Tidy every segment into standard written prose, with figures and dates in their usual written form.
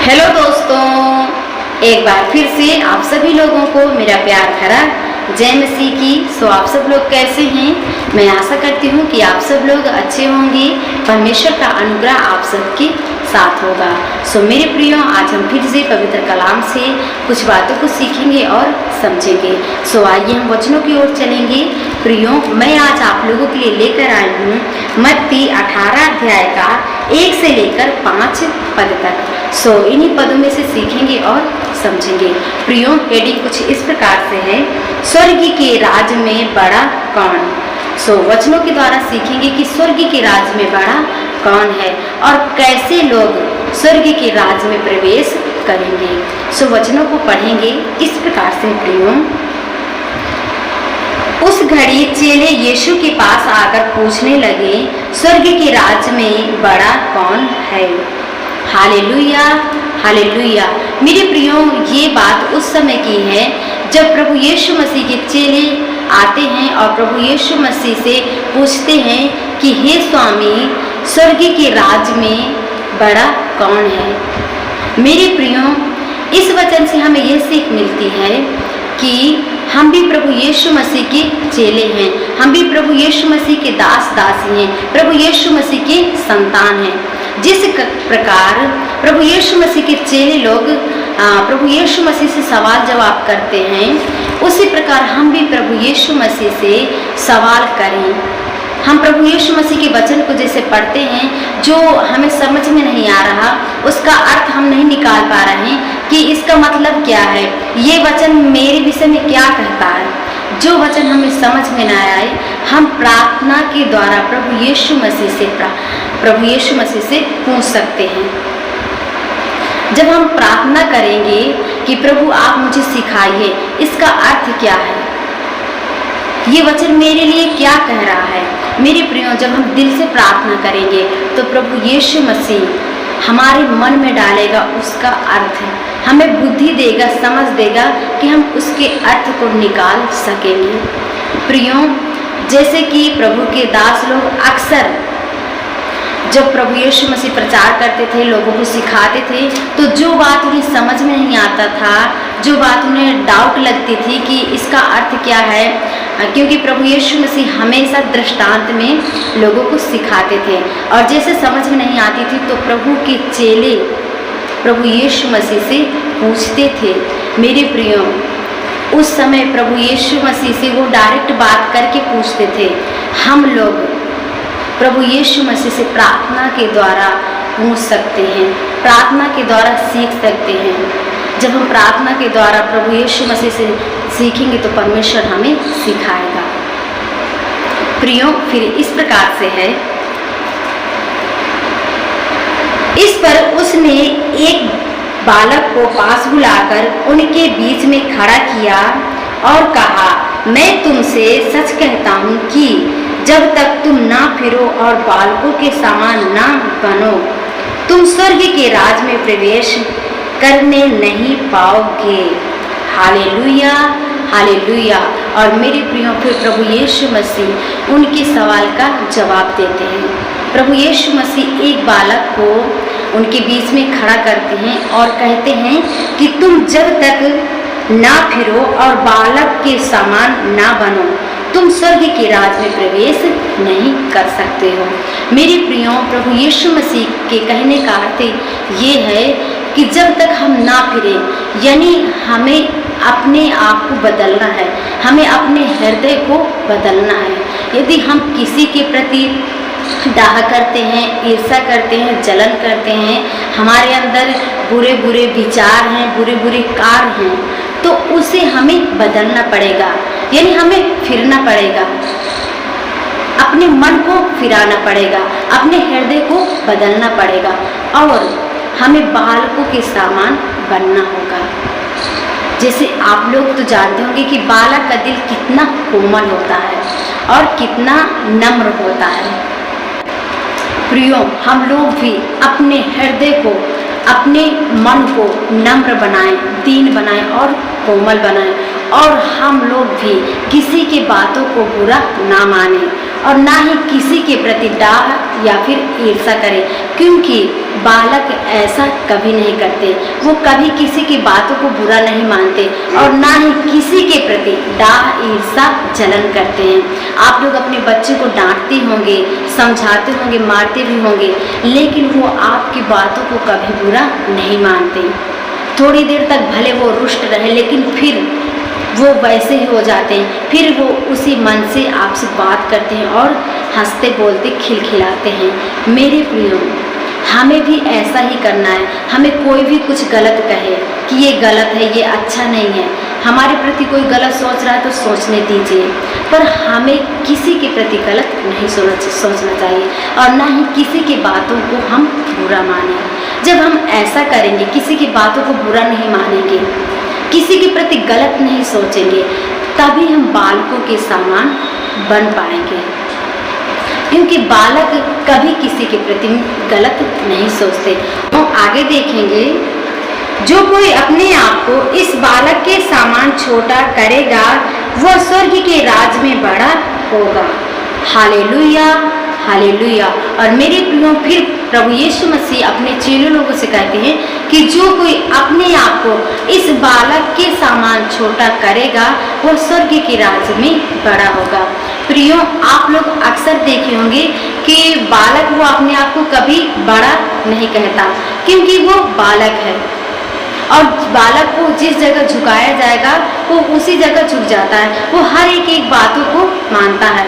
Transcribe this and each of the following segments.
Hello दोस्तों, एक बार फिर से आप सभी लोगों को मेरा प्यार भरा जय मसीह की। सो आप सब लोग कैसे हैं? मैं आशा करती हूँ कि आप सब लोग अच्छे होंगे। परमेश्वर का अनुग्रह आप सबके साथ होगा। सो मेरे प्रियो, आज हम फिर से पवित्र कलाम से कुछ बातों को सीखेंगे और समझेंगे। सो आइए हम वचनों की ओर चलेंगे। प्रियो, मैं आज आप लोगों के लिए लेकर आई हूँ मत्ती 18 अध्याय का 1 से लेकर 5 पद तक। सो इन्हीं पदों में से सीखेंगे और समझेंगे। प्रियो, हेडिंग कुछ इस प्रकार से है, स्वर्ग के राज में बड़ा कौन। सो वचनों के द्वारा सीखेंगे कि स्वर्ग के राज में बड़ा कौन है और कैसे लोग स्वर्ग के राज में प्रवेश करेंगे। सो वचनों को पढ़ेंगे इस प्रकार से। प्रियो, उस घड़ी चेले यीशु के पास आकर पूछने लगे, स्वर्ग के राज में बड़ा कौन है। Hallelujah, hallelujah. मेरे प्रियो, ये बात उस समय की है जब प्रभु यीशु मसीह के चेले आते हैं और प्रभु यीशु मसीह से पूछते हैं कि हे स्वामी, स्वर्ग के राज में बड़ा कौन है। मेरे प्रियो, इस वचन से हमें यह सीख मिलती है कि हम भी प्रभु यीशु मसीह के चेले हैं, हम भी प्रभु यीशु मसीह के दास दासी हैं, प्रभु यीशु मसीह के संतान हैं। जिस प्रकार प्रभु यीशु मसीह के चेले लोग प्रभु यीशु मसीह से सवाल जवाब करते हैं, उसी प्रकार हम भी प्रभु यीशु मसीह से सवाल करें। हम प्रभु यीशु मसीह के वचन को जैसे पढ़ते हैं, जो हमें समझ में नहीं आ रहा, उसका अर्थ हम नहीं निकाल पा रहे हैं कि इसका मतलब क्या है, ये वचन मेरे विषय में क्या कहता है। जो वचन हमें समझ में न आए, हम प्रार्थना के द्वारा प्रभु यीशु मसीह से पूछ सकते हैं। जब हम प्रार्थना करेंगे कि प्रभु आप मुझे सिखाइए, इसका अर्थ क्या है, ये वचन मेरे लिए क्या कह रहा है। मेरे प्रियो, जब हम दिल से प्रार्थना करेंगे तो प्रभु यीशु मसीह हमारे मन में डालेगा उसका अर्थ, हमें बुद्धि देगा, समझ देगा कि हम उसके अर्थ को निकाल सकेंगे। प्रियो, जैसे कि प्रभु के दास लोग अक्सर जब प्रभु यीशु मसीह प्रचार करते थे, लोगों को सिखाते थे, तो जो बात उन्हें समझ में नहीं आता था, जो बात उन्हें डाउट लगती थी कि इसका अर्थ क्या है, क्योंकि प्रभु यीशु मसीह हमेशा दृष्टांत में लोगों को सिखाते थे और जैसे समझ में नहीं आती थी तो प्रभु के चेले प्रभु यीशु मसीह से पूछते थे। मेरे प्रियो, उस समय प्रभु यीशु मसीह से वो डायरेक्ट बात करके पूछते थे। हम लोग प्रभु यीशु मसीह से प्रार्थना के द्वारा पूछ सकते हैं, प्रार्थना के द्वारा सीख सकते हैं। जब हम प्रार्थना के द्वारा प्रभु यीशु मसीह से सीखेंगे तो परमेश्वर हमें सिखाएगा। प्रियो, फिर इस प्रकार से है, इस पर उसने एक बालक को पास बुलाकर उनके बीच में खड़ा किया और कहा, मैं तुमसे सच कहता हूँ कि जब तक तुम ना फिरो और बालकों के समान ना बनो, तुम स्वर्ग के राज में प्रवेश करने नहीं पाओगे। Hallelujah, hallelujah. और मेरे प्रियो, फिर प्रभु यीशु मसीह उनके सवाल का जवाब देते हैं। प्रभु यीशु मसीह एक बालक को उनके बीच में खड़ा करते हैं और कहते हैं कि तुम जब तक ना फिरो और बालक के समान ना बनो, तुम स्वर्ग के राज में प्रवेश नहीं कर सकते हो। मेरे प्रियो, प्रभु यीशु मसीह के कहने का अर्थ ये है कि जब तक हम ना फिरें, यानी हमें अपने आप को बदलना है, हमें अपने हृदय को बदलना है। यदि हम किसी के प्रति डाह करते हैं, ईर्ष्या करते हैं, जलन करते हैं, हमारे अंदर बुरे बुरे विचार हैं, बुरे बुरे कार्य हैं, तो उसे हमें बदलना पड़ेगा, यानी हमें फिरना पड़ेगा, अपने मन को फिराना पड़ेगा, अपने हृदय को बदलना पड़ेगा और हमें बालकों के समान बनना होगा। जैसे आप लोग तो जानते होंगे कि बालक का दिल कितना कोमल होता है और कितना नम्र होता है। प्रियो, हम लोग भी अपने हृदय को, अपने मन को नम्र बनाएं, दीन बनाएं और कोमल बनाएं, और हम लोग भी किसी की बातों को बुरा ना मानें और ना ही किसी के प्रति डाह या फिर ईर्ष्या करें, क्योंकि बालक ऐसा कभी नहीं करते। वो कभी किसी की बातों को बुरा नहीं मानते और ना ही किसी के प्रति डाह ईर्षा जलन करते हैं। आप लोग अपने बच्चे को डांटते होंगे, समझाते होंगे, मारते भी होंगे, लेकिन वो आपकी बातों को कभी बुरा नहीं मानते। थोड़ी देर तक भले वो रुष्ट रहे, लेकिन फिर वो वैसे ही हो जाते हैं। फिर वो उसी मन से आपसे बात करते हैं और हंसते बोलते खिलखिलाते हैं। मेरे प्रियो, हमें भी ऐसा ही करना है। हमें कोई भी कुछ गलत कहे कि ये गलत है, ये अच्छा नहीं है, हमारे प्रति कोई गलत सोच रहा है तो सोचने दीजिए, पर हमें किसी के प्रति गलत नहीं सोचना चाहिए और ना ही किसी की बातों को हम बुरा मानें। जब हम ऐसा करेंगे, किसी की बातों को बुरा नहीं मानेंगे, किसी के प्रति गलत नहीं सोचेंगे, तभी हम बालकों के समान बन पाएंगे। क्योंकि बालक कभी किसी के प्रति गलत नहीं सोचते। तो आगे देखेंगे, जो कोई अपने आप को इस बालक के समान छोटा करेगा वह स्वर्ग के राज में बड़ा होगा। Hallelujah, hallelujah. और मेरे प्रियो, फिर प्रभु यीशु मसीह अपने चेलों लोगों से कहते हैं कि जो कोई अपने आप को इस बालक के समान छोटा करेगा वह स्वर्ग के राज्य में बड़ा होगा। प्रियो, आप लोग अक्सर देखे होंगे कि बालक वो अपने आप को कभी बड़ा नहीं कहता, क्योंकि वो बालक है और बालक को जिस जगह झुकाया जाएगा वो उसी जगह झुक जाता है। वो हर एक बातों को मानता है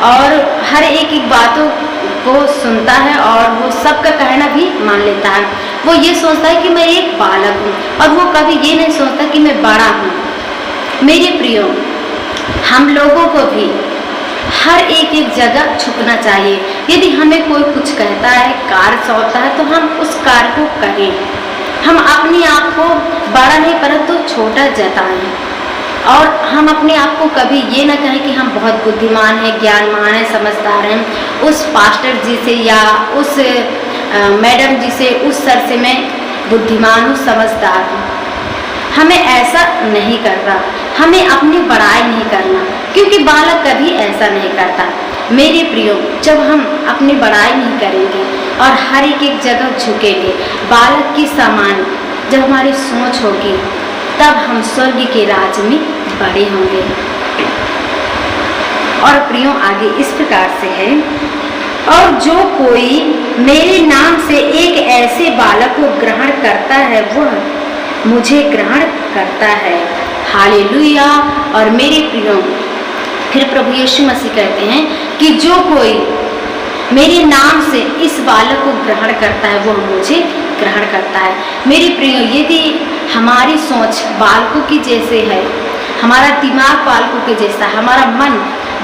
और हर एक बातों को सुनता है और वो सबका कहना भी मान लेता है। वो ये सोचता है कि मैं एक बालक हूँ और वो कभी ये नहीं सोचता कि मैं बड़ा हूँ। मेरे प्रियो, हम लोगों को भी हर एक जगह झुकना चाहिए। यदि हमें कोई कुछ कहता है, कार्य सौंपता है, तो हम उस कार्य को करें। हम अपने आप को बड़ा नहीं परंतु छोटा जताएं और हम अपने आप को कभी ये ना कहें कि हम बहुत बुद्धिमान हैं, ज्ञानवान हैं, समझदार हैं। उस पास्टर जी से या उस मैडम जी से, उस सर से मैं बुद्धिमान हूँ, समझदार हूँ। हमें ऐसा नहीं करना, हमें अपनी बड़ाई नहीं करना, क्योंकि बालक कभी ऐसा नहीं करता। मेरे प्रियो, जब हम अपनी बड़ाई नहीं करेंगे और हर एक जगह झुकेंगे, बालक की समान जब हमारी सोच होगी, तब हम स्वर्ग के राज में बड़े होंगे। और प्रियो, आगे इस प्रकार से है, और जो कोई मेरे नाम से एक ऐसे बालक को ग्रहण करता है वह मुझे ग्रहण करता है। हालेलुया। और मेरे प्रियो, फिर प्रभु यीशु मसीह कहते हैं कि जो कोई मेरे नाम से इस बालक को ग्रहण करता है वह मुझे ग्रहण करता है। मेरे प्रियो, यदि हमारी सोच बालकों की जैसे है, हमारा दिमाग बालकों के जैसा, हमारा मन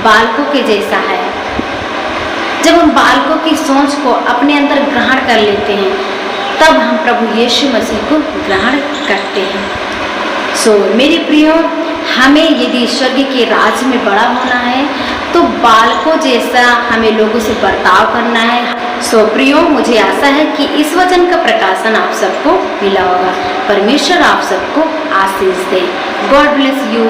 बालकों के जैसा है, जब हम बालकों की सोच को अपने अंदर ग्रहण कर लेते हैं, तब हम प्रभु यीशु मसीह को ग्रहण करते हैं। मेरे प्रियो, हमें यदि स्वर्ग के राज्य में बड़ा होना है तो बालकों जैसा हमें लोगों से बर्ताव करना है। प्रियो, मुझे आशा है कि इस वचन का प्रकाशन आप सबको मिला होगा। परमेश्वर आप सबको आशीष दे। God bless you.